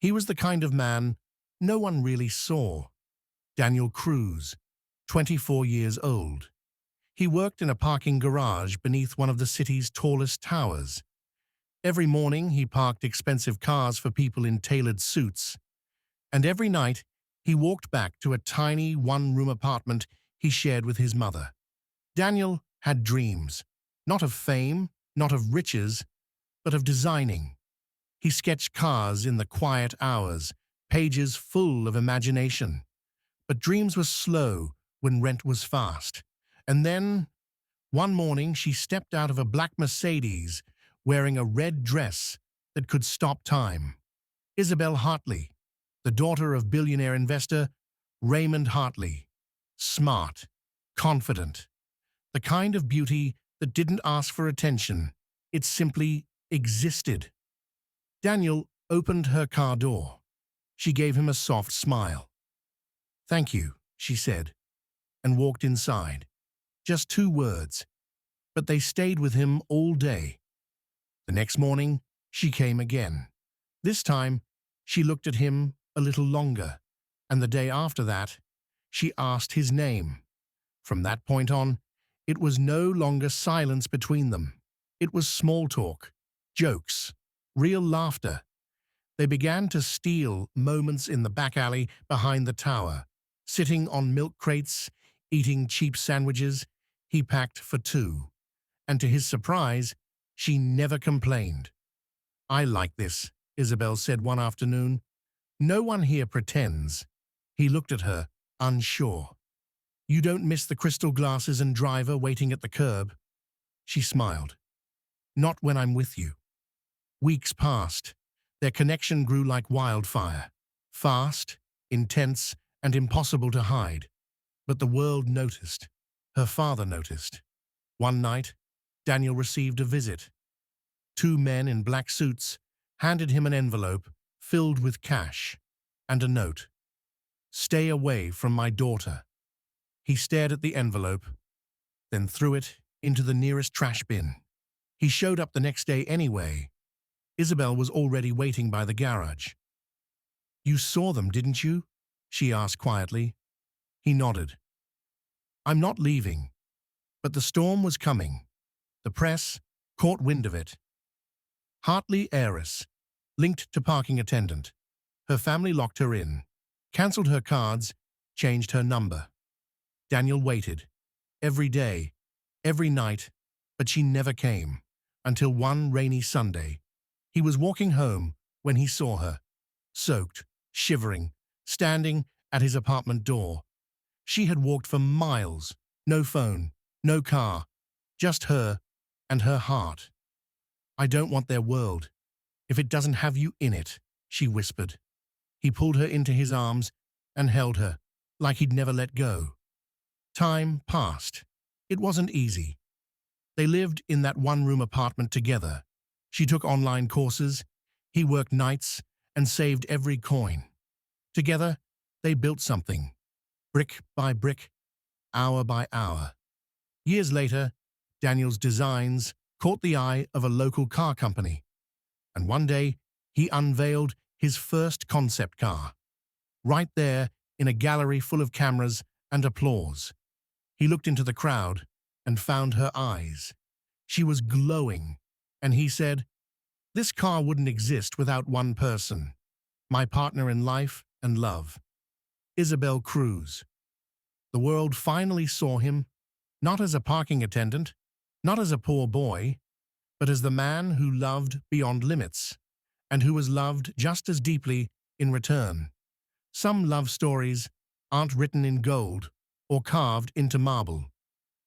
He was the kind of man no one really saw. Daniel Cruz, 24 years old. He worked in a parking garage beneath one of the city's tallest towers. Every morning he parked expensive cars for people in tailored suits, and every night he walked back to a tiny one-room apartment he shared with his mother. Daniel had dreams, not of fame, not of riches, but of designing. He sketched cars in the quiet hours, pages full of imagination. But dreams were slow when rent was fast. And then, one morning, she stepped out of a black Mercedes wearing a red dress that could stop time. Isabel Hartley, the daughter of billionaire investor Raymond Hartley. Smart, confident, the kind of beauty that didn't ask for attention. It simply existed. Daniel opened her car door. She gave him a soft smile. "Thank you," she said, and walked inside. Just 2 words, but they stayed with him all day. The next morning, she came again. This time, she looked at him a little longer, and the day after that, she asked his name. From that point on, it was no longer silence between them. It was small talk, jokes, real laughter. They began to steal moments in the back alley behind the tower, sitting on milk crates, eating cheap sandwiches he packed for 2. And to his surprise, she never complained. "I like this," Isabel said one afternoon. "No one here pretends." He looked at her, unsure. "You don't miss the crystal glasses and driver waiting at the curb?" She smiled. "Not when I'm with you." Weeks passed. Their connection grew like wildfire. Fast, intense, and impossible to hide. But the world noticed. Her father noticed. One night, Daniel received a visit. 2 men in black suits handed him an envelope filled with cash and a note. "Stay away from my daughter." He stared at the envelope, then threw it into the nearest trash bin. He showed up the next day anyway. Isabel was already waiting by the garage. "You saw them, didn't you?" she asked quietly. He nodded. "I'm not leaving." But the storm was coming. The press caught wind of it. Hartley heiress, linked to parking attendant. Her family locked her in, cancelled her cards, changed her number. Daniel waited, every day, every night, but she never came, until one rainy Sunday. He was walking home when he saw her, soaked, shivering, standing at his apartment door. She had walked for miles, no phone, no car, just her and her heart. "I don't want their world, if it doesn't have you in it," she whispered. He pulled her into his arms and held her, like he'd never let go. Time passed. It wasn't easy. They lived in that one-room apartment together. She took online courses, he worked nights, and saved every coin. Together, they built something, brick by brick, hour by hour. Years later, Daniel's designs caught the eye of a local car company, and one day he unveiled his first concept car. Right there, in a gallery full of cameras and applause. He looked into the crowd and found her eyes. She was glowing, and he said, "This car wouldn't exist without one person, my partner in life and love, Isabel Cruz." The world finally saw him, not as a parking attendant, not as a poor boy, but as the man who loved beyond limits, and who was loved just as deeply in return. Some love stories aren't written in gold or carved into marble.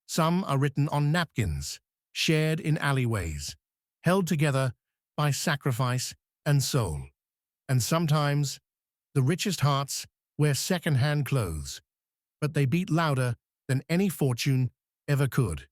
Some are written on napkins, shared in alleyways, held together by sacrifice and soul. And sometimes, the richest hearts wear second-hand clothes, but they beat louder than any fortune ever could.